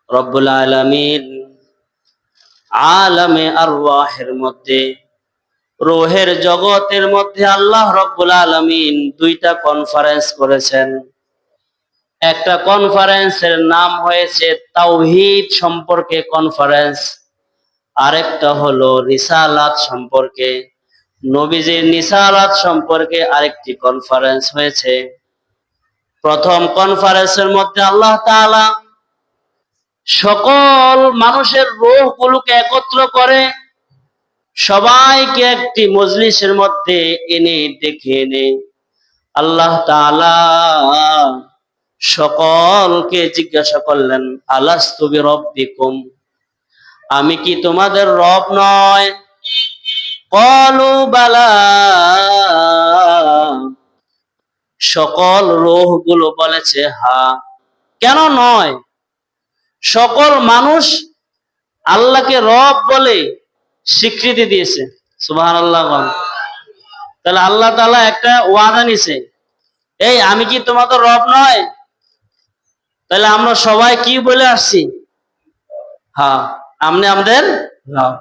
রব্বুল আলামিন আলামে আরওয়াহের মধ্যে, রূহের জগতের মধ্যে আল্লাহ রব্বুল আলামিন দুইটা কনফারেন্স করেছেন। একটা কনফারেন্সের নাম হয়েছে তাওহীদ সম্পর্কে কনফারেন্স, আরেকটা হলো রিসালাত সম্পর্কে, নবীজির রিসালাত সম্পর্কে আরেকটি কনফারেন্স হয়েছে। প্রথম কনফারেন্সের মধ্যে আল্লাহ তাআলা সকল মানুষের রূহগুলোকে একত্র করে সবাইকে একটি মজলিসের মধ্যে এনে ডেকে এনে আল্লাহ তাআলা সকলকে জিজ্ঞাসা করলেন, আলাস্তু বিরব্বিকুম, আমি কি তোমাদের রব নয়? ক্বালু বালা, সকল রূহগুলো বলেছে হ্যাঁ। কেন নয়? সকল মানুষ আল্লাহকে রব বলে স্বীকৃতি দিয়েছে। সুবহানাল্লাহ। তাহলে আল্লাহ তাআলা একটা ওয়াদা নিছে, এই আমি কি তোমাদের রব নয়? তাহলে আমরা সবাই কি বলে আসছি? হ্যাঁ, আপনি আমাদের রব।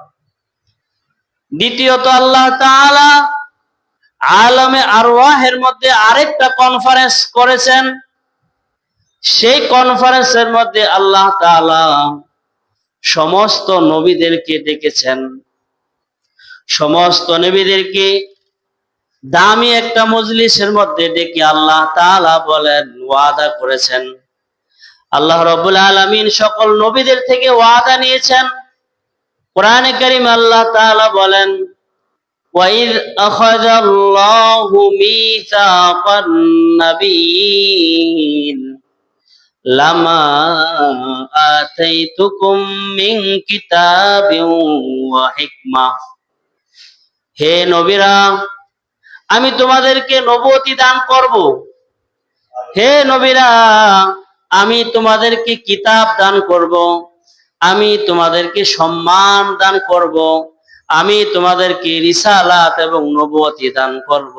দ্বিতীয়ত আল্লাহ তাআলা আলামে আরওয়াহের মধ্যে আরেকটা কনফারেন্স করেছেন। সেই কনফারেন্সের মধ্যে আল্লাহ তাআলা সমস্ত নবীদেরকে ডেকেছেন। সমস্ত নবীদেরকে দামি একটা মজলিসের মধ্যে ডেকে আল্লাহ তাআলা বলেন, ওয়াদা করেছেন। আল্লাহ রাব্বুল আলামিন সকল নবীদের থেকে ওয়াদা নিয়েছেন। কোরআনে কারীম আল্লাহ তাআলা বলেন, ওয়াইদ আখাযাল্লাহু মিসাকান নাবিয়্যিন লামা আতাইতুকুম মিন কিতাবিন ওয়া হিকমাহ। হে নবীরা, আমি তোমাদেরকে নবুয়তি দান করব। হে নবীরা, আমি তোমাদেরকে কিতাব দান করব, আমি তোমাদেরকে সম্মান দান করব, আমি তোমাদেরকে রিসালাত এবং নবুয়তি দান করব।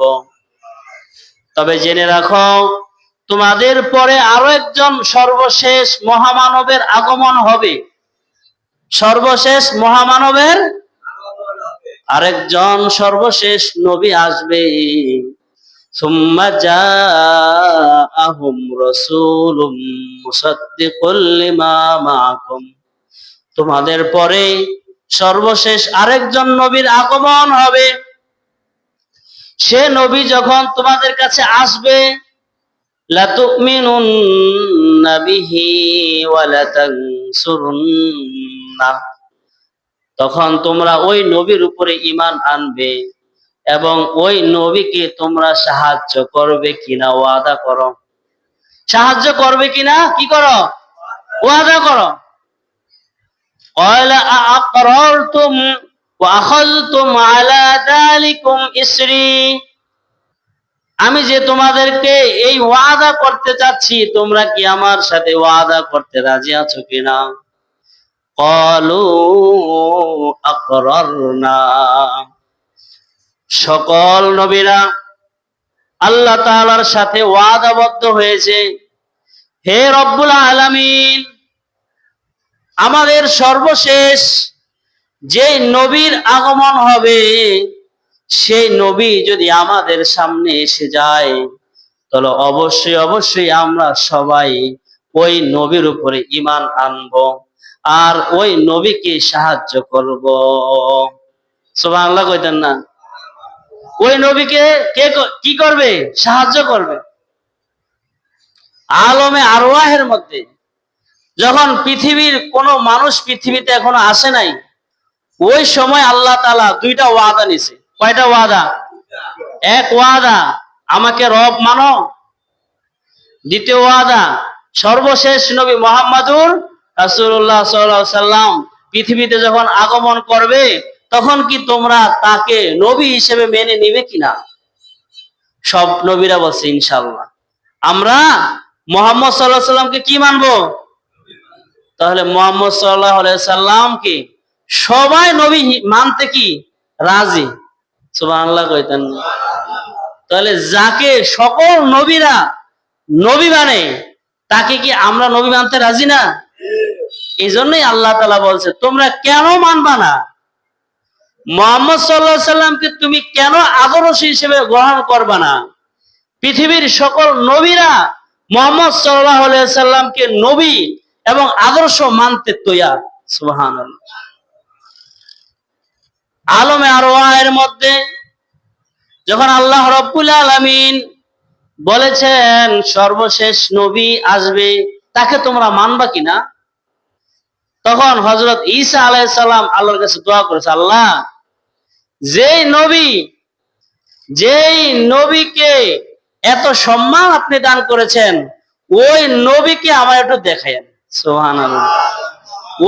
তবে জেনে রাখো, তোমাদের পরে আরো একজন সর্বশেষ মহামানবের আগমন হবে। সর্বশেষ মহামানবের আরেকজন সর্বশেষ নবী আসবে। সুম্মা জাআহুম রাসূলুম মুসাদ্দিকুল লিমা মাআকুম, তোমাদের পরে সর্বশেষ আরেকজন নবীর আগমন হবে। সে নবী যখন তোমাদের কাছে আসবে, লাতুমিনুন্না বিহি ওয়া লাতানসুরুন্নাহ, তখন তোমরা ওই নবীর উপরে ঈমান আনবে এবং ওই নবীকে তোমরা সাহায্য করবে কিনা ওয়াদা করো। সাহায্য করবে কিনা কি করো? ওয়াদা করো। ক্বালা আ'আকরারতুম ওয়া আখাযতুম আলা যালিকুম ইসরি, আমি যে তোমাদেরকে এই ওয়াদা করতে চাচ্ছি, তোমরা কি আমার সাথে ওয়াদা করতে রাজি আছো কিনা? ক্বালু আকরারনা, সকল নবীরা আল্লাহ তাআলার সাথে ওয়াদাবদ্ধ হয়েছে। হে রব্বুল আলামিন, আমাদের সর্বশেষ যে নবীর আগমন হবে, সেই নবী যদি আমাদের সামনে এসে যায়, তাহলে অবশ্যই অবশ্যই আমরা সবাই ওই নবীর উপরে ঈমান আনবো আর ওই নবীকে সাহায্য করব। সুবহানাল্লাহ কইতেন না? ওই নবীকে কে কি করবে? সাহায্য করবে। আলমে আরওয়াহের মধ্যে যখন পৃথিবীর কোন মানুষ পৃথিবীতে এখনো আসে নাই, ওই সময় আল্লাহ তাআলা দুইটা ওয়াদা নিছে। কয়টা ওয়াদা? এক ওয়াদা, আমাকে রব মানো। দ্বিতীয় ওয়াদা, সর্বশেষ নবী মুহাম্মাদুর রাসূলুল্লাহ সাল্লাল্লাহু আলাইহি সাল্লাম পৃথিবীতে যখন আগমন করবে, তখন কি তোমরা তাকে নবী হিসেবে মেনে নিবে কিনা? সব নবীরা বলছে ইনশাআল্লাহ। আমরা মুহাম্মদ সাল্লাল্লাহু আলাইহি সাল্লামকে কি মানবো? তাহলে মুহাম্মদ সাল্লাল্লাহু আলাইহি সাল্লামকে সবাই নবী মানতে কি রাজি? সুবহানাল্লাহ কইতেন। তাহলে যাকে সকল নবীরা নবী মানে, তাকে কি আমরা নবী মানতে রাজি না? এই জন্যই আল্লাহ তাআলা বলছে তোমরা কেন মানবা না, মুহাম্মদ সাল্লাল্লাহু আলাইহি সাল্লামকে তুমি কেন আদর্শ হিসেবে গ্রহণ করবা না? পৃথিবীর সকল নবীরা মুহাম্মদ সাল্লাল্লাহু আলাইহি সাল্লামকে নবী এবং আদর্শ মানতে তৈয়ার। সুবহানাল্লাহ। আলমে আরওয়াহের মধ্যে যখন আল্লাহ রাব্বুল আলামিন বলেছেন সর্বশেষ নবী আসবে, তাকে তোমরা মানবা কিনা, তখন হযরত ঈসা আলাইহিস সালাম আল্লাহর কাছে দোয়া করেছে, আল্লাহ যেই নবীকে এত সম্মান আপনি দান করেছেন ওই নবীকে আমার একটু দেখায়েন। সুবহানাল্লাহ।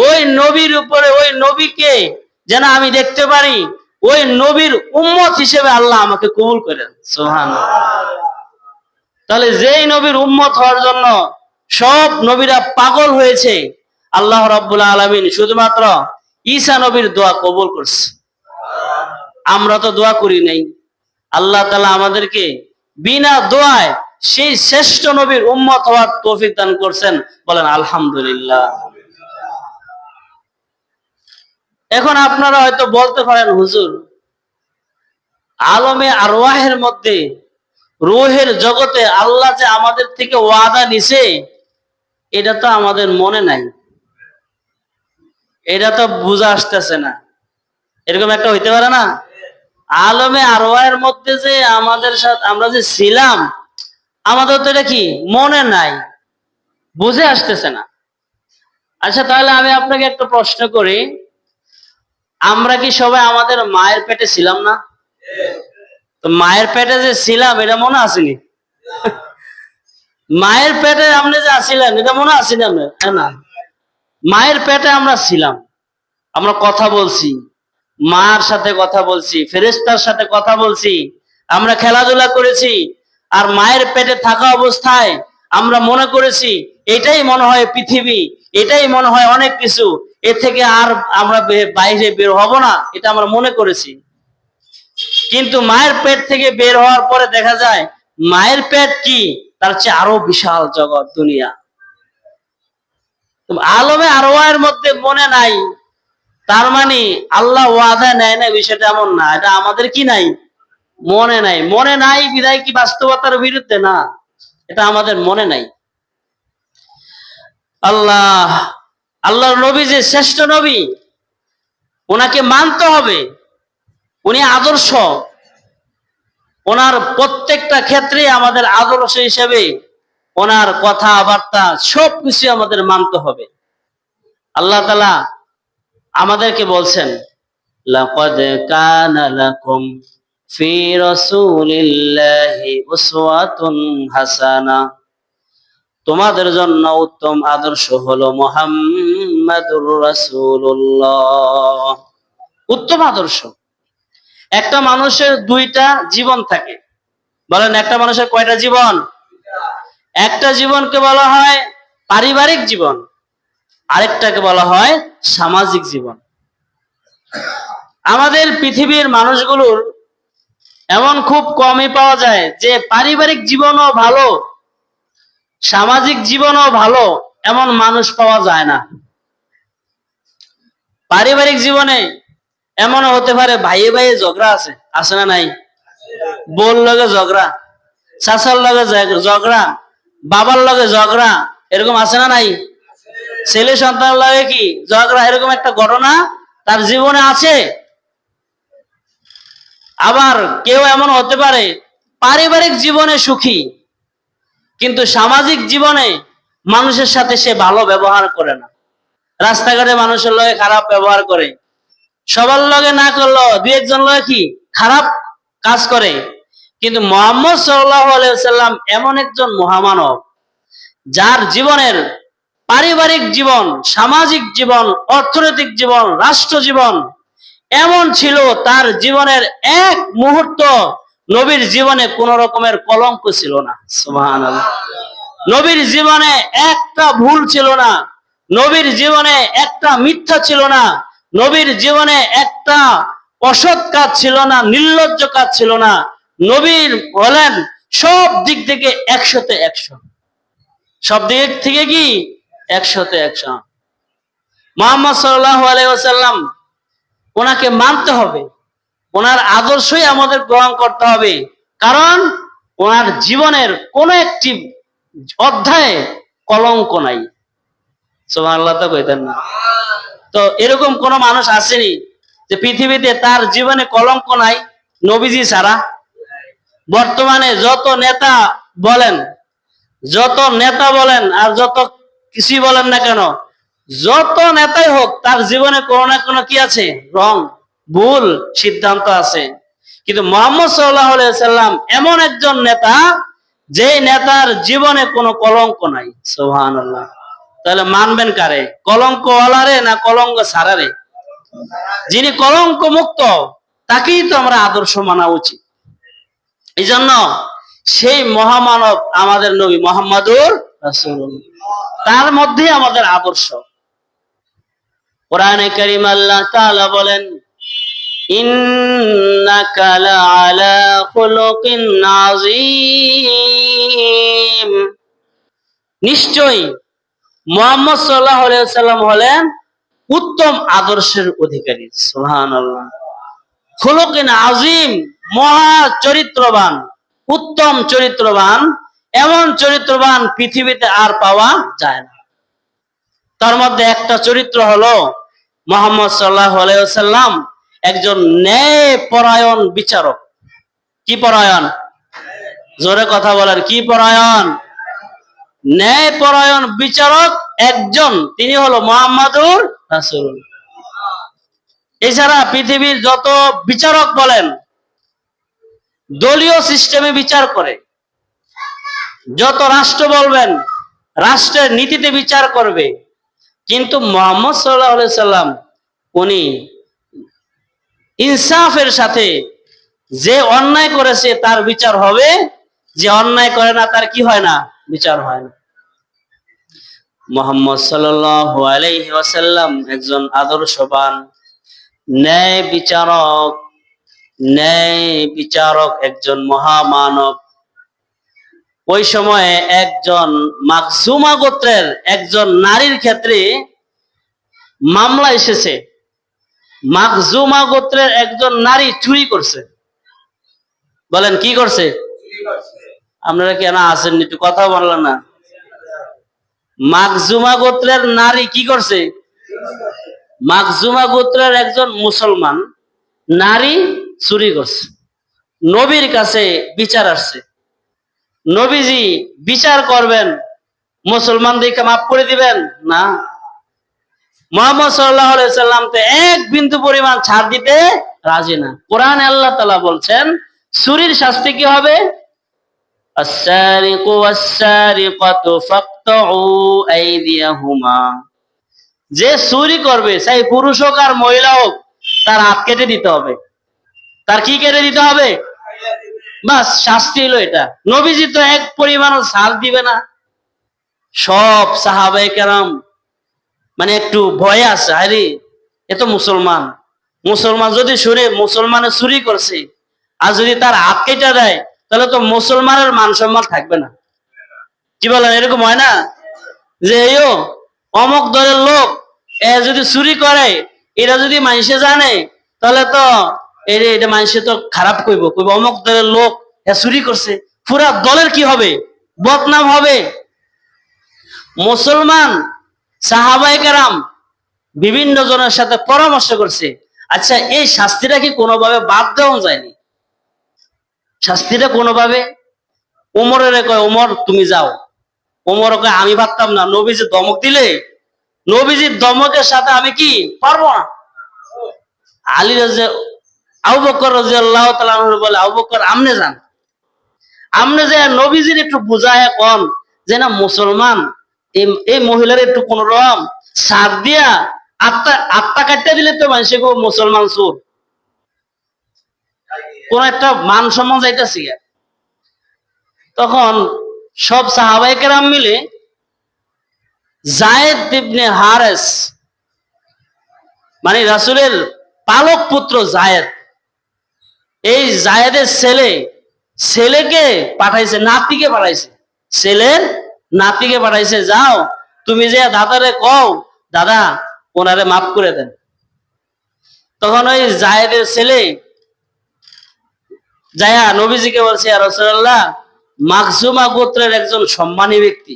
ওই নবীর উপরে ওই নবীকে যেন আমি দেখতে পারি, ওই নবীর উম্মত হিসেবে আল্লাহ আমাকে কবুল করেন। সুবহানাল্লাহ। তাহলে যেই নবীর উম্মত হওয়ার জন্য সব নবীরা পাগল হয়েছে, আল্লাহ রাব্বুল আলামিন শুধুমাত্র ঈসা নবীর দোয়া কবুল করছে। আমরা তো দোয়া করি নাই, আল্লাহ তাআলা আমাদেরকে বিনা দোয়ায় সেই শ্রেষ্ঠ নবীর উম্মত হওয়ার তৌফিক দান করছেন। বলেন আলহামদুলিল্লাহ। এখন আপনারা হয়তো বলতে পারেন, হুজুর আলমে আরওয়াহের মধ্যে রূহের জগতে আল্লাহ যে আমাদের থেকে ওয়াদা নিছে এটা তো আমাদের মনে নাই, এটা তো বুঝা আসতেছে না, এরকম একটা হইতে পারে না? আলমে আরওয়াহের মধ্যে যে আমাদের সাথে আমরা যে ছিলাম আমাদের তো এটা কি মনে নাই, বুঝে আসতেছে না। আচ্ছা তাহলে আমি আপনাকে একটা প্রশ্ন করি, আমরা কি সবাই আমাদের মায়ের পেটে ছিলাম না? তো মায়ের পেটে যে ছিলাম এটা মনে আসেনি? মায়ের পেটে আপনি যে আছিলেন এটা মনে আসেনি আপনার? না, মায়ের পেটে আমরা ছিলাম, আমরা কথা বলছি, মার সাথে কথা বলছি, ফেরেশতার সাথে কথা বলছি, আমরা খেলাধুলা করেছি, আর মায়ের পেটে থাকা অবস্থায় আমরা মনে করেছি এটাই মনে হয় পৃথিবী, এটাই মনে হয় অনেক কিছু, এর থেকে আর আমরা বাইরে বের হব না, এটা আমরা মনে করেছি। কিন্তু মায়ের পেট থেকে বের হওয়ার পরে দেখা যায় মায়ের পেট কি, তার চেয়ে আরো বিশাল জগৎ দুনিয়া। আলমে আরওয়াহের মধ্যে মনে নাই, তার মানে আল্লাহ ওয়াদা নেয় না, বিষয়টা এমন না। এটা আমাদের কি নাই, মনে নাই। মনে নাই বিদায় কি বাস্তবতার বিরুদ্ধে না, এটা আমাদের মনে নাই। আল্লাহর নবী যে শ্রেষ্ঠ নবী, ওনাকে মানতে হবে, উনি আদর্শ, ওনার প্রত্যেকটা ক্ষেত্রে আমাদের আদর্শ হিসেবে ওনার কথাবার্তা সবকিছু আমাদের মানতে হবে। আল্লাহ তাআলা আমাদেরকে বলছেন লাকাদ কানা লাকুম ফি রাসূলিল্লাহি উসওয়াতুন হাসানা, তোমাদের জন্য উত্তম আদর্শ হলো মুহাম্মাদুর রাসূলুল্লাহ। উত্তম আদর্শ। একটা মানুষের দুইটা জীবন থাকে। বলেন একটা মানুষের কয়টা জীবন? একটা জীবনকে বলা হয় পারিবারিক জীবন, আরেকটাকে বলা হয় সামাজিক জীবন। আমাদের পৃথিবীর মানুষগুলোর এমন খুব কমই পাওয়া যায় যে পারিবারিক জীবনও ভালো, সামাজিক জীবনও ভালো, এমন মানুষ পাওয়া যায় না। পারিবারিক জীবনে এমনও হতে পারে ভাইয়ে ভাইয়ে ঝগড়া আছে, আছে না নাই? বোন লগে ঝগড়া, চাচার লগে ঝগড়া, বাবার লগে ঝগড়া, এরকম আছে না নাই? ছেলে সন্তান লাগে কি ঝগড়া, এরকম একটা ঘটনা তার জীবনে আছে। আবার কেউ এমন হতে পারে পারিবারিক জীবনে সুখী, কিন্তু সামাজিক জীবনে মানুষের সাথে সে ভালো ব্যবহার করে না, রাস্তাঘাটে মানুষের লগে খারাপ ব্যবহার করে, সবার লগে না করলেও দুই একজন লগে কি খারাপ কাজ করে। কিন্তু মুহাম্মদ সাল্লাল্লাহু আলাইহি ওয়াসাল্লাম এমন একজন মহামানব, যার জীবনের পারিবারিক জীবন, সামাজিক জীবন, অর্থনৈতিক জীবন, রাষ্ট্র জীবন এমন ছিল, তার জীবনের এক মুহূর্ত নবীর জীবনে কোন রকমের কলঙ্ক ছিল না। সুবহানাল্লাহ। নবীর জীবনে একটা ভুল ছিল না, নবীর জীবনে একটা মিথ্যা ছিল না, নবীর জীবনে একটা অসৎ কাজ ছিল না, নির্লজ্জ কাজ ছিল না। নবীর বলেন সব দিক থেকে 100-তে 100, সব দিক থেকে কি 100-তে 100। মুহাম্মদ সাল্লাল্লাহু আলাইহি ওয়াসাল্লাম, ওনাকে মানতে হবে, ওনার আদর্শই আমাদের গ্রহণ করতে হবে। কারণ ওনার জীবনের কোন একটি অধ্যায়ে কলঙ্ক নাই। সুবহানাল্লাহ তো কইতেন না? তো এরকম কোন মানুষ আসেনি যে পৃথিবীতে তার জীবনে কলঙ্ক নাই, নবীজি ছাড়া। বর্তমানে যত নেতা বলেন, আর যত কিছুই বলেন না কেন, যত নেতাই হোক তার জীবনে কোনো না কোনো কি আছে, রং, ভুল সিদ্ধান্ত আছে। কিন্তু মুহাম্মদ সাল্লাল্লাহু আলাইহি সাল্লাম এমন একজন নেতা, যে নেতার জীবনে কোনো কলঙ্ক নাই। সুবহানাল্লাহ। তাহলে মানবেন কারে? কলঙ্ক ওয়ালারে না কলঙ্ক ছাড়ারে? যিনি কলঙ্ক মুক্ত, তাকেই তো আমরা আদর্শ মানা উচিত। এই জন্য সেই মহামানব আমাদের নবী মুহাম্মদুর রাসূলুল্লাহ, তার মধ্যে আমাদের আদর্শ। কোরআনে কারীম আল্লাহ তাআলা বলেন, ইন্নাকা লাআলা খুলুকিন আযীম। নিশ্চয়ই মুহাম্মদ সাল্লাল্লাহু আলাইহি ওয়াসাল্লাম হলেন উত্তম আদর্শের অধিকারী। সুবহানাল্লাহ। খুলুকিন আযীম, মহা চরিত্রবান, উত্তম চরিত্রবান, এমন চরিত্রবান পৃথিবীতে আর পাওয়া যায় না। তার মধ্যে একটা চরিত্র হলো মুহাম্মদ সাল্লাল্লাহু আলাইহি ওয়াসাল্লাম একজন ন্যায়পরায়ণ বিচারক। কি পরায়ণ? জোরে কথা বলেন, কি পরায়ণ? ন্যায়পরায়ণ বিচারক একজন, তিনি হলো মুহাম্মদুর রাসূলুল্লাহ। এছাড়া পৃথিবীর যত বিচারক বলেন, দলীয় সিস্টেমে বিচার করে। যত রাষ্ট্র বলবেন, রাষ্ট্রের নীতিতে বিচার করবে। কিন্তু মুহাম্মদ সাল্লাল্লাহু আলাইহি সাল্লাম, উনি ইনসাফের সাথে, যে অন্যায় করেছে তার বিচার হবে, যে অন্যায় করে না তার কি হয় না, বিচার হয় না। মুহাম্মদ সাল্লাল্লাহু আলাইহি ওয়াসাল্লাম একজন আদর্শবান ন্যায় বিচারক, একজন মহামানব। ওই সময়ে একজন মাখজুমা গোত্রের একজন নারীর ক্ষেত্রে মামলা এসেছে। মাখজুমা গোত্রের একজন নারী চুরি করছে। বলেন কি করছে? আপনারা কেন আছেন, একটু কথা বললেন না? মাখজুমা গোত্রের নারী কি করছে? মাখজুমা গোত্রের একজন মুসলমান নারী চুরি করছে। নবীর কাছে বিচার আসছে। নবীজি বিচার করবেন, মুসলমানদেরকে মাফ করে দিবেন না। মুহাম্মদ সাল্লাল্লাহু আলাইহি সাল্লাম তো এক বিন্দু পরিমাণ ছাড় দিতে রাজি না। কোরআনে আল্লাহ তাআলা বলছেন, চুরির শাস্তি কি হবে? আস-সারিকু ওয়াস-সারিকাতু ফাকতাউ আইদিয়াহুমা। যে চুরি করবে, চাই পুরুষ হোক আর মহিলা হোক, তার হাত কেটে দিতে হবে। তার কি কেটে দিতে হবে? বাস, শাস্তি হলো এটা। নবীজি তো এক পরিমাণও ছাড় দিবে না। সব সাহাবায়ে কেরাম মানে একটু ভয়ে আছে, আরে এ তো মুসলমান, যদি শুনে মুসলমানে চুরি করছে আর যদি তার হাত কেটে দেয়, তাহলে তো মুসলমানের মান সম্মান থাকবে না। কি বলেন? এরকম হয় না যে অমুক দলের লোক এ যদি চুরি করে, এটা যদি মানুষে জানে, তাহলে তো এটা মানুষে তো খারাপ কইব, অমুক দলের লোক এ চুরি করছে, পুরা দলের কি হবে? বদনাম হবে। মুসলমান সাহাবায়ে কেরাম বিভিন্ন জনের সাথে পরামর্শ করছে, আচ্ছা এই শাস্তিটা কি কোনোভাবে বাদ দেওয়া যায়নি? শাস্তিটা কোনোভাবে, ওমরের কয়, ওমর তুমি যাও। ওমর কয়, আমি পারতাম না, নবীজি ধমক দিলে, নবীজির ধমকের সাথে আমি কি পারবো না। আলী আবু বকর রাদিয়াল্লাহু তাআলা আনহু বলে, আবু বকর আমনে যান, আমনে যে নবীজির একটু বুঝায় কোন যে না মুসলমান, এই মহিলার একটু কোন রকম সাথ দিয়া আত্মা কাটতে দিলে তো মানুষে মুসলমান চোর, কোন একটা মান সম্মান যাইতেছি। তখন সব সাহাবায়ে কেরাম মিলে যায়েদ ইবনে হারেস, মানে রাসূলের পালক পুত্র যায়েদ, এই যায়েদের ছেলেকে পাঠাইছে, নাতিকে পাঠাইছে, ছেলের নাতিকে পাঠাইছে, যাও তুমি যে দাদারে কও, দাদা ওনারে মাফ করে দেন। তখন ওই জায়েদের ছেলে যায়া নবীজিকে বলছে, ইয়া রাসূলুল্লাহ, মাখজুমা গোত্রের একজন সম্মানী ব্যক্তি,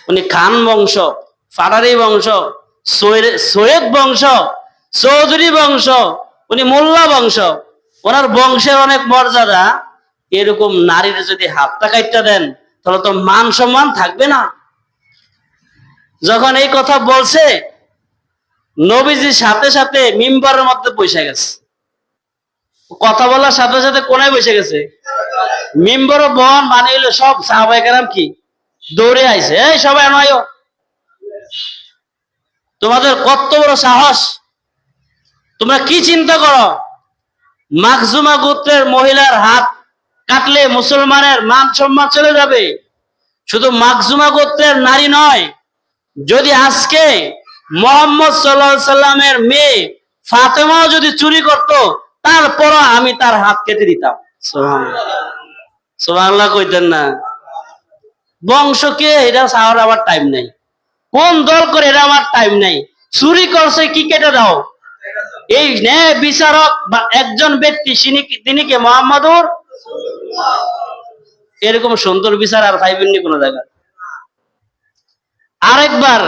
উনি খান বংশ, ফারারি বংশ, সৈয়দ বংশ, চৌধুরী বংশ, উনি মোল্লা বংশ, ওনার বংশের অনেক মর্যাদা, এরকম নারীর যদি হাতটা কাটতে দেন তাহলে তো মান সম্মান থাকবে না। যখন এই কথা বলছে, নবীজির সাথে সাথে মিম্বরের মধ্যে বসে গেছে। কথা বলার সাথে সাথে কোনায় বসে গেছে, মিম্বর বহন মানে হইলো সব সাহাবায়ে কেরাম কি দৌড়ে আইছে, এই সবাই নয়, তোমাদের কত বড় সাহস, তোমরা কি চিন্তা করো, মাখজুমা গোত্রের মহিলার হাত কাটলে মুসলমানের মান সম্মান চলে যাবে। শুধু মাখজুমা গোত্রের নারী নয়, যদি আজকে মুহাম্মদ সাল্লাল্লাহু আলাইহি সাল্লামের মেয়ে ফাতেমাও যদি চুরি করত, তারপরও আমি তার হাত কেটে দিতাম। সুবহানাল্লাহ, সুবহানাল্লাহ কইতেন না? বংশকে এটা চাওয়ার আমার টাইম নাই, কোন দল করে এটা আমার টাইম নাই, চুরি করছে কি কেটে দাও। এই ন্যায় বিচারক বা একজন ব্যক্তি, তিনি কে? মুহাম্মাদুর। এরকম সুন্দর বিচার আর পাইবেননি কোন জায়গায়। আরেকবার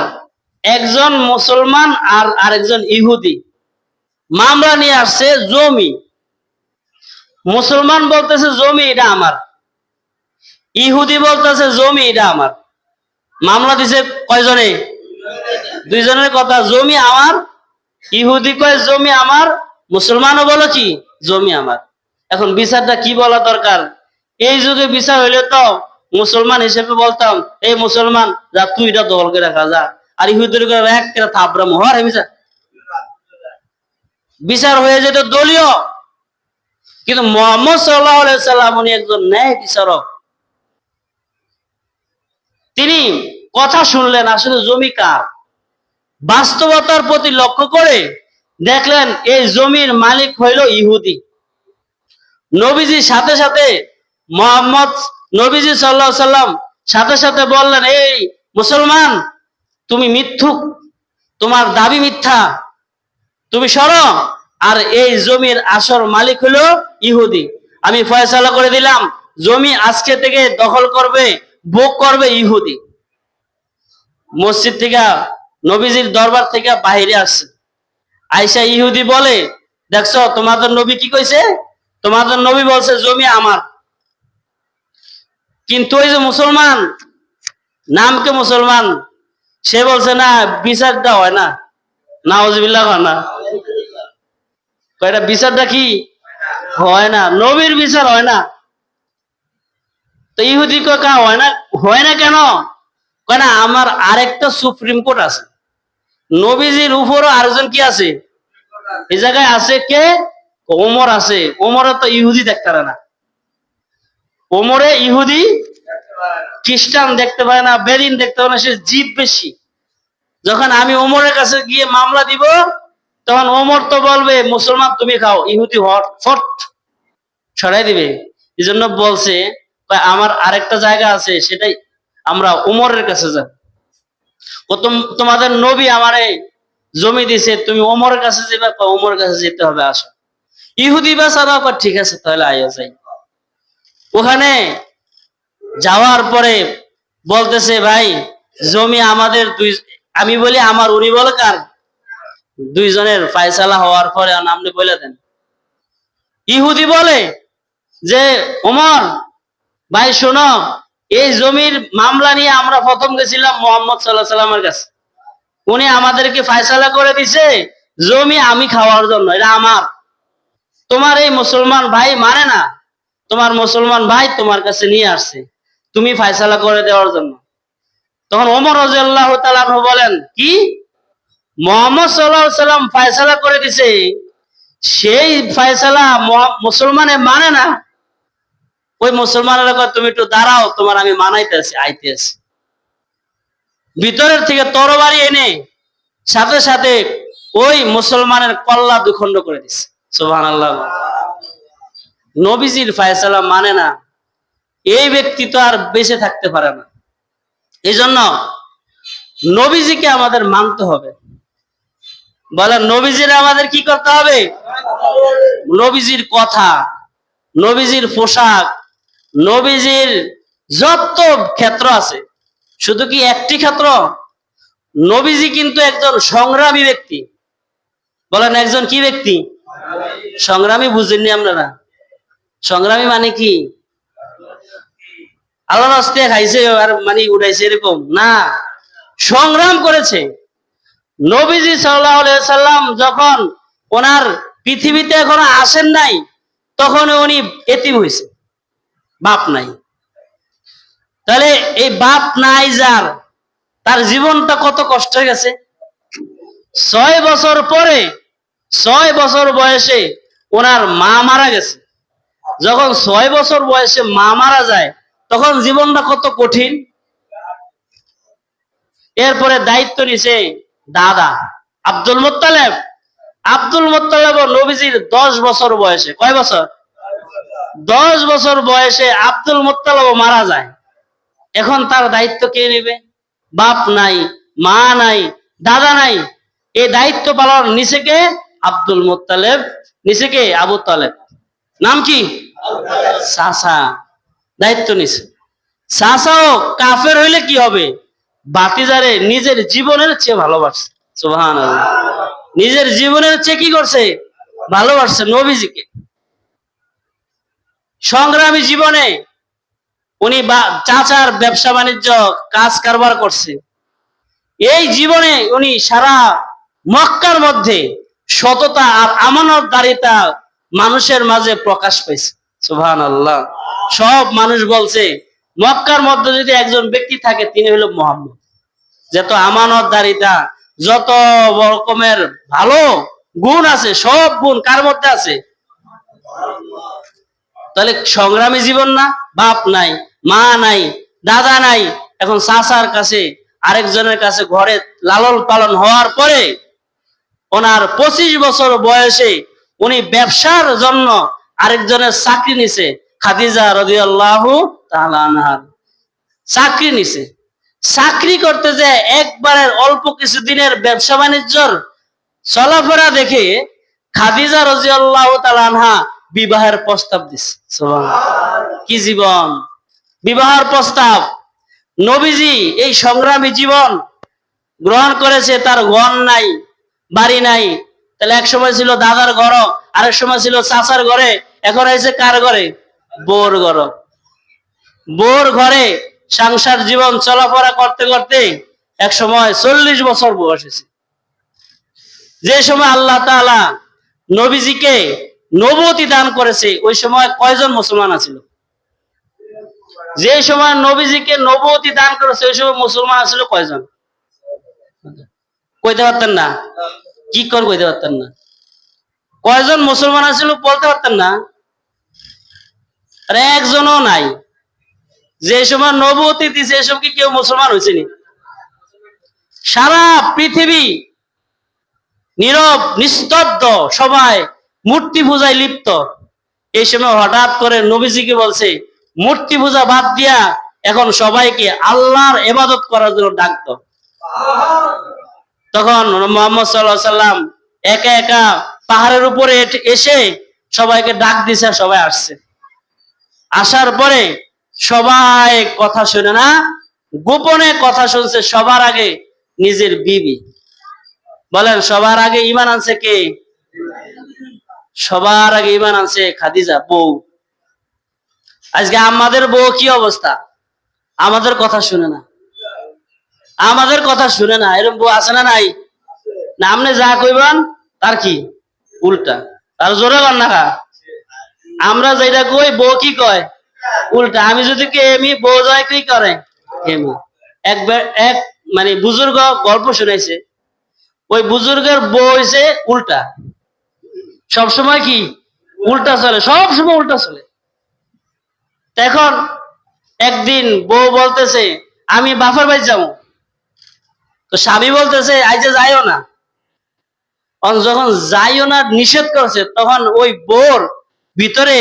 একজন মুসলমান আর আরেকজন ইহুদি মামলা নিয়ে আসছে জমি। মুসলমান বলতেছে জমি এটা আমার, ইহুদি বলতেছে জমি এটা আমার। মামলা দিছে কয়জনে? দুইজনের কথা, জমি আমার, ইহুদি কয় জমি আমার, মুসলমানও বলো কি জমি আমার। এখন বিচারটা কি বলা দরকার? এই যুগে বিচার হইলে তো মুসলমান হিসেবে বলতাম, এই মুসলমান যা তুই এটা দল করে রাখা যা, আর ইহুদির এক থাপড়া মোহর বিচার, বিচার হয়ে যেত দলীয়। কিন্তু মুহাম্মদ সাল্লাল্লাহু আলাইহি সাল্লাম উনি একজন ন্যায় বিচারক। তিনি কথা শুনলেন আসলে জমি কার, বাস্তবতার প্রতি লক্ষ্য করে দেখলেন এই জমির মালিক হইল ইহুদি। নবীজির সাথে সাথে নবীজি সাল্লাল্লাহু আলাইহি সাল্লাম সাথে সাথে বললেন, এই মুসলমান, তুমি মিথ্যুক, তোমার দাবি মিথ্যা, তুমি সরো। আর এই জমির আসল মালিক হলো ইহুদি। আমি ফয়সালা করে দিলাম, জমি আজকে থেকে দখল করবে, ভোগ করবে ইহুদি। মসজিদ থেকে, নবীজির দরবার থেকে বাহিরে আসছে, আয়েশা ইহুদি বলে, দেখছো তোমাদের নবী কি কইছে? তোমাদের নবী বলছে জমি আমার। কিন্তু ওই যে মুসলমান, নামকে মুসলমান, সে বলছে না, বিচারটা হয় না। নাউজুবিল্লাহ হয় না, কয়টা বিচারটা কি হয় না, নবীর বিচার হয় না। তো ইহুদি কা হয় না, হয় না কেন? কেন আমার আরেকটা সুপ্রিম কোর্ট আছে, নবীজির উপরও আরেকজন কি আছে এই জায়গায় আছে, কে? ওমর আছে। ওমরে তো ইহুদি দেখতে পারে না, ওমরে ইহুদি খ্রিস্টান দেখতে পারে না, বেদিন দেখতে পারে না, সে জিদ বেশি। যখন আমি ওমরের কাছে গিয়ে মামলা দিব, তখন ওমর তো বলবে মুসলমান তুমি খাও, ইহুদি ফট ছড়াই দিবে। এই জন্য বলছে আমার আরেকটা জায়গা আছে, সেটাই আমরা ওমরের কাছে যাব। ও তোমাদের নবী আমারে জমি দিছে, তুমি ওমরের কাছে যাবে, ওমরের কাছে যেতে হবে, আসো। ইহুদি বেচারা ঠিক আছে তাহলে আইয়া যাই। ওখানে যাওয়ার পরে বলতেছে, ভাই জমি আমাদের দুই, আমি বলি আমার, উনি বলে কার? দুইজনের ফায়সালা হওয়ার পরে আপনি বলে দেন। ইহুদি বলে যে ওমর ভাই শোনো, এই জমির মামলা নিয়ে আমরা প্রথম গেছিলাম মুহাম্মদ সাল্লাল্লাহু আলাইহি সাল্লামের কাছে, উনি আমাদেরকে ফায়সালা করে দিছে জমি আমি খাওয়ার জন্য, এটা আমার। তোমার এই মুসলমান ভাই মানে না, তোমার মুসলমান ভাই তোমার কাছে নিয়ে আসছে তুমি ফায়সালা করে দেওয়ার জন্য। তখন ওমর রাদিয়াল্লাহু তাআলা আনহু বলেন, কি মুহাম্মদ সাল্লাল্লাহু আলাইহি সাল্লাম ফায়সালা করে দিছে, সেই ফায়সালা মুসলমানে মানে না? ওই মুসলমানের কথা তুমি একটু দাঁড়াও, তোমার আমি মানাইতেছি, আইতেছি। ভিতরের থেকে তরবারি এনে সাথে সাথে ওই মুসলমানের কল্লা দুখণ্ড করে দিছে। সুবহানাল্লাহ। নবীজির ফায়সালা মানে না, এই ব্যক্তি তো আর বেঁচে থাকতে পারে না। এই জন্য নবীজিকে আমাদের মানতে হবে। বলেন নবীজির আমাদের কি করতে হবে? নবীজির কথা, নবীজির পোশাক, নবীজির যত ক্ষেত্র আছে, শুধু কি একটি ক্ষেত্র? নবীজি কিন্তু একজন সংগ্রামী ব্যক্তি। বলেন একজন কি ব্যক্তি? সংগ্রামী। বুঝেননি আপনারা? সংগ্রামী মানে কি? আল্লাহর রাস্তায় খাইছে আর মানে উঠাইছে এরকম না, সংগ্রাম করেছে। নবীজি সাল্লাল্লাহু আলাইহি সাল্লাম যখন ওনার পৃথিবীতে এখনো আসেন নাই, তখন উনি এতিম হয়েছে, বাপ নাই। তাহলে এই বাপ নাই যার, তার জীবনটা কত কষ্ট হয়ে গেছে। 6 বছর পরে, 6 বছর বয়সে ওনার মা মারা গেছে। যখন 6 বছর বয়সে মা মারা যায়, তখন জীবনটা কত কঠিন। এরপরে দায়িত্ব নিছে দাদা আব্দুল মুত্তালিব। আব্দুল মুত্তালিব নবীজির 10 বছর বয়সে, কয় বছর? 10 বছর বয়সে আব্দুল মুত্তালিব মারা যায়। এখন তার দায়িত্ব কে নেবে? বাপ নাই, মা নাই, দাদা নাই। এই দায়িত্ব পালন নিচে কে? Abdul Muttalib. নিচে কে? আবু তালেব। নাম কি? চাচা দায়িত্ব নিছে। চাচাও কাফের হইলে কি হবে? বাতিজারে নিজের জীবনের চেয়ে ভালোবাসছে। সুবহানাল্লাহ। নিজের জীবনের চেয়ে কি করছে? ভালোবাসছে নবীজিকে। সংগ্রামী জীবনে উনি চাচার ব্যবসা বাণিজ্য কাজ কারবার করছে। এই জীবনে উনি সারা মক্কার মধ্যে সততা আর আমানতদারিতা মানুষের মাঝে প্রকাশ পেয়েছে। সুবহানাল্লাহ। সব মানুষ বলছে মক্কার মধ্যে যদি একজন ব্যক্তি থাকে তিনি হলো মুহাম্মদ। যত আমানতদারিতা, যত রকমের ভালো গুণ আছে, সব গুণ কার মধ্যে আছে? তাহলে সংগ্রামী জীবন না? বাপ নাই, মা নাই, দাদা নাই, এখন চাচার কাছে, আরেকজনের কাছে ঘরে লালন পালন হওয়ার পরে ওনার 25 বছর বয়সে উনি ব্যবসার জন্য আরেকজনের চাকরি নিছে, খাদিজা রাদিয়াল্লাহু তাআলা আনহার চাকরি নিছে। চাকরি করতে যে একবারের অল্প কিছুদিনের ব্যবসা বাণিজ্যর চলাফেরা দেখে খাদিজা রাদিয়াল্লাহু তাআলা আনহা বিবাহের প্রস্তাব দিছে। সুবহানাল্লাহ। কি জীবন! বিবাহের প্রস্তাব। নবীজি এই সংগ্রামী জীবন গ্রহণ করেছে, তার ঘর নাই, বাড়ি নাই। তাহলে এক সময় ছিল দাদার ঘর, আরেক সময় ছিল চাচার ঘরে, এখন হয়েছে কার ঘরে? বউর ঘর। বউর ঘরে সংসার জীবন চলাফেরা করতে করতে এক সময় 40 বছর বয়স হয়েছে। যে সময় আল্লাহ তাআলা নবীজিকে নবুয়তি দান করেছে, ওই সময় কয়জন মুসলমান আছিল? যে সময় নবীজিকে নবুয়তি দান করেছে ওই সময় মুসলমান আছিল কয়জন? কইতে পারতেন না? কি করে কইতে পারতেন না? কয়জন মুসলমান আছিল বলতে পারতেন না? আরে একজনও নাই। যে সময় নবুয়তি দিছে এসব কি কেউ মুসলমান হয়েছেনি? সারা পৃথিবী নীরব নিস্তব্ধ, সবাই মূর্তি পূজায় লিপ্ত। এই সময় হঠাৎ করে নবীজিকে বলছে মূর্তি পূজা বাদ দিয়া এখন সবাইকে আল্লাহর ইবাদত করার জন্য ডাকতো। তখন মুহাম্মদ সাল্লাল্লাহু আলাইহি সাল্লাম একা একা পাহাড়ের উপরে এসে সবাইকে ডাক দিছে, সবাই আসছে। আসার পরে সবাই কথা শুনে না, গোপনে কথা শুনছে। সবার আগে নিজের বিবি। বলেন সবার আগে ঈমান আনছে কে? সবার আগে ঈমান আনছে খাদিজা, বউ। আজকে আমাদের বউ কি অবস্থা? আমাদের কথা শুনে না, আমাদের কথা শুনে না। এরকম বউ আছে না নাই? না আপনি যা কইবেন তার কি উল্টা, তার জোরে কর না। আমরা যেটা কই বউ কি কয় উল্টা। আমি যদি কে এমি, বউ যায় কি করে এমি। একবার এক মানে বুজুর্গ গল্প শুনাইছে, ওই বুজুর্গের বউ হইছে উল্টা। সবসময় কি উল্টা চলে, সব সময় উল্টা চলে। এখন একদিন বউ বলতেছে আমি বাপের বাড়ি যাবো, তো স্বামী বলতেছে আইজে যাইও না। যখন যাইও না নিষেধ করছে, তখন ওই বউর ভিতরে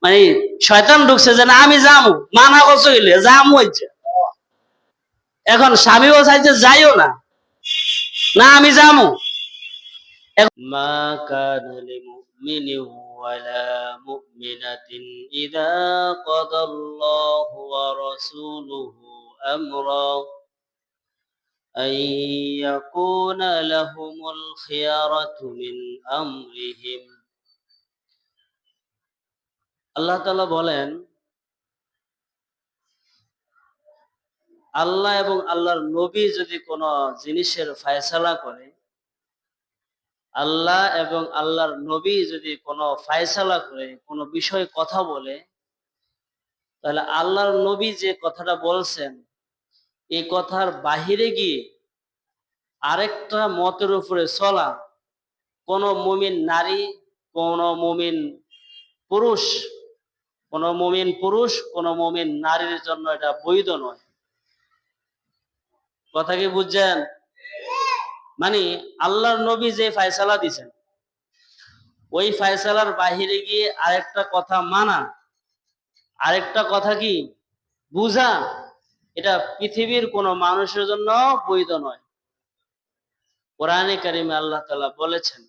মানে শয়তান ঢুকছে যে না আমি যাবো, মানা করছে গেলে যাবো। এখন স্বামী বলছে যাইও না, না আমি যাবো। মা কানা লিমুমিনিন ওয়ালা মুমিনাতিন ইযা কাদাল্লাহু ওয়া রাসূলুহু আমরা আন ইয়াকুনা লাহুমুল খিয়ারাতু মিন আমরিহিম। আল্লাহ তাআলা বলেন, আল্লাহ এবং আল্লাহর নবী যদি কোনো জিনিসের ফায়সালা করে, আল্লাহ এবং আল্লাহর নবী যদি কোনো ফায়সালা করে, কোনো বিষয়ে কথা বলে, তাহলে আল্লাহর নবী যে কথাটা বলছেন এই কথার বাহিরে গিয়ে আরেকটা মতের উপরে চলা কোন মুমিন নারী, কোন মুমিন পুরুষ, কোন মুমিন পুরুষ, কোন মুমিন নারীর জন্য এটা বৈধ নয়। কথা কি বুঝছেন? মানে আল্লাহর নবী যে ফায়সালা দিছেন ওই ফায়সালার বাহিরে গিয়ে আরেকটা কথা মানা, আরেকটা কথা কি বুঝা, এটা পৃথিবীর কোন মানুষের জন্য বৈধ নয়। কোরআনে কারিমে আল্লাহ তাআলা বলেছেন,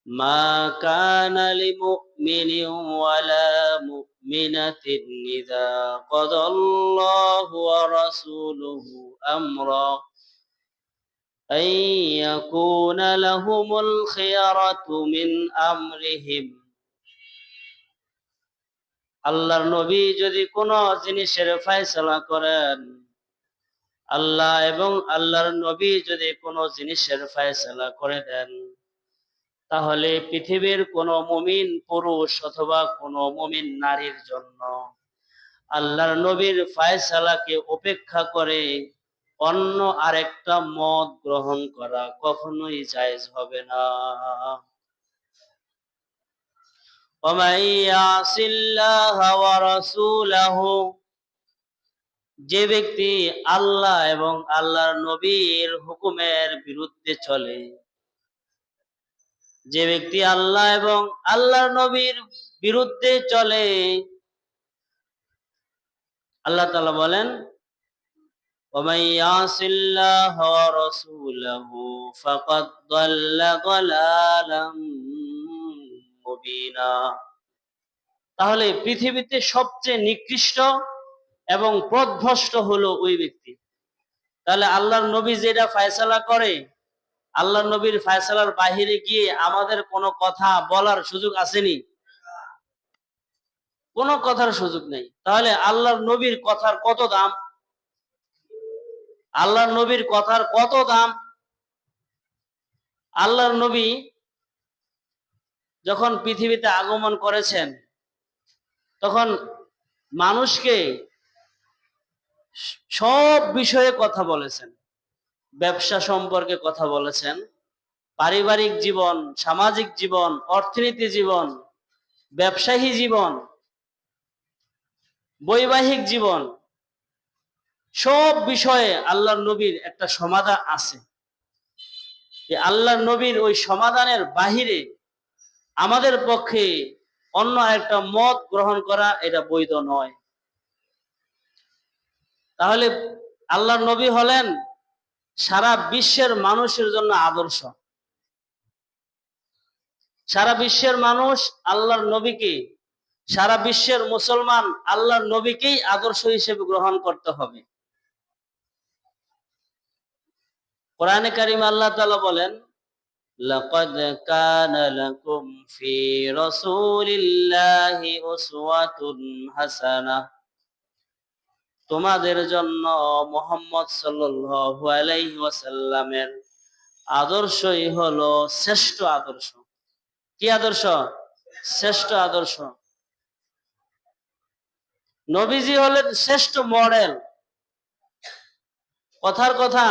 মা কানা লিমুমিনিন ওয়ালা মুমিনাতিন ইযা কাদাল্লাহু ওয়া রাসূলুহু আমরা আন ইয়াকুনা লাহুমুল খিয়ারাতু মিন আমরিহিম। আল্লাহর নবী যদি কোনো জিনিসের ফয়সালা করেন, আল্লাহ এবং আল্লাহর নবী যদি কোনো জিনিসের ফয়সালা করে দেন, তাহলে পৃথিবীর কোনো মুমিন পুরুষ অথবা কোনো মুমিন নারীর জন্য আল্লাহর নবীর ফয়সালাকে উপেক্ষা করে অন্য আরেকটা মত গ্রহণ করা কখনোই জায়েজ হবে না। ওয়ামান ইয়াসিল্লাহা ওয়া রাসূলাহু, যে ব্যক্তি আল্লাহ এবং আল্লাহর নবীর হুকুমের বিরুদ্ধে চলে, যে ব্যক্তি আল্লাহ এবং আল্লাহর নবীর বিরুদ্ধে চলে, আল্লাহ তাআলা বলেন, ওয়ামান ইয়াসিল্লাহা ওয়া রাসূলাহু ফাকাদ দাল্লা দালালাম মুবিনা। তাহলে পৃথিবীতে সবচেয়ে নিকৃষ্ট এবং পথভ্রষ্ট হলো ওই ব্যক্তি। তাহলে আল্লাহর নবী যেটা ফয়সালা করে, আল্লাহর নবীর ফয়সালার বাহিরে গিয়ে আমাদের কোনো কথা বলার সুযোগ আসেনি, কোনো কথার সুযোগ নেই। তাহলে আল্লাহর নবীর কথার কত দাম, আল্লাহর নবীর কথার কত দাম। আল্লাহর নবী যখন পৃথিবীতে আগমন করেছেন তখন মানুষকে সব বিষয়ে কথা বলেছেন, ব্যবসা সম্পর্কে কথা বলেছেন, পারিবারিক জীবন, সামাজিক জীবন, অর্থনীতি জীবন, ব্যবসায়ী জীবন, বৈবাহিক জীবন, সব বিষয়ে আল্লাহর নবীর একটা সমাধান আছে। আল্লাহর নবীর ওই সমাধানের বাহিরে আমাদের পক্ষে অন্য একটা মত গ্রহণ করা এটা বৈধ নয়। তাহলে আল্লাহর নবী হলেন সারা বিশ্বের মানুষের জন্য আদর্শ। সারা বিশ্বের মানুষ আল্লাহর নবীকে, সারা বিশ্বের মুসলমান আল্লাহর নবীকেই আদর্শ হিসেবে গ্রহণ করতে হবে। কোরআনে কারিমে আল্লাহ তাআলা বলেন, লাকাদ কানা লাকুম ফি রাসূলিল্লাহি উসওয়াতুন হাসানাহ, তোমাদের জন্য মুহাম্মদ সাল্লাল্লাহু আলাইহি ওয়াসাল্লামের আদর্শই হলো শ্রেষ্ঠ আদর্শ। কি আদর্শ? শ্রেষ্ঠ আদর্শ। নবীজি হলেন শ্রেষ্ঠ মডেল। কথার কথা,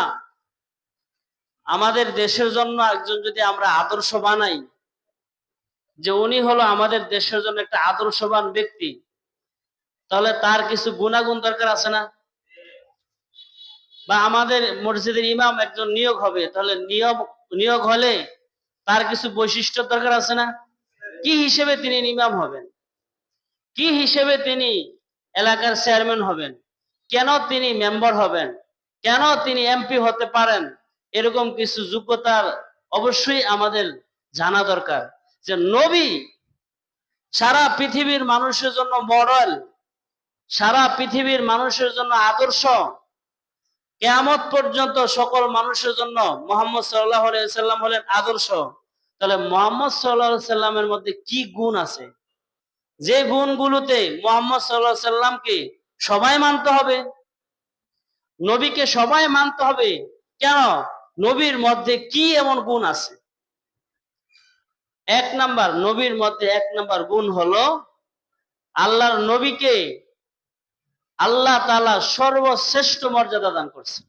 আমাদের দেশের জন্য একজন যদি আমরা আদর্শ বানাই, যে উনি হলো আমাদের দেশের জন্য একটা আদর্শবান ব্যক্তি, তাহলে তার কিছু গুণাগুণ দরকার আছে না? বা আমাদের মসজিদের ইমাম একজন নিয়োগ হবে, তাহলে নিয়োগ হলে তার কিছু বৈশিষ্ট্য দরকার আছে না? কি হিসেবে তিনি ইমাম হবেন, কি হিসেবে তিনি এলাকার চেয়ারম্যান হবেন, কেন তিনি মেম্বার হবেন, কেন তিনি এমপি হতে পারেন, এরকম কিছু যোগ্যতার অবশ্যই আমাদের জানা দরকার যে নবী সারা পৃথিবীর মানুষের জন্য মডেল, সারা পৃথিবীর মানুষের জন্য আদর্শ। কিয়ামত পর্যন্ত সকল মানুষের জন্য মুহাম্মদ সাল্লাল্লাহু আলাইহি সাল্লাম হলেন আদর্শ। তাহলে মুহাম্মদ সাল্লাল্লাহু আলাইহি সাল্লামের মধ্যে কি গুণ আছে, যে গুণগুলোতে মুহাম্মদ সাল্লাল্লাহু আলাইহি সাল্লামকে সবাই মানতে হবে, নবীকে সবাই মানতে হবে? কেন? নবীর মধ্যে কি এমন গুণ আছে? এক নাম্বার, নবীর মধ্যে এক নাম্বার গুণ হলো আল্লাহর নবীকে আল্লাহ তাআলা সর্বশ্রেষ্ঠ মর্যাদা দান করছে।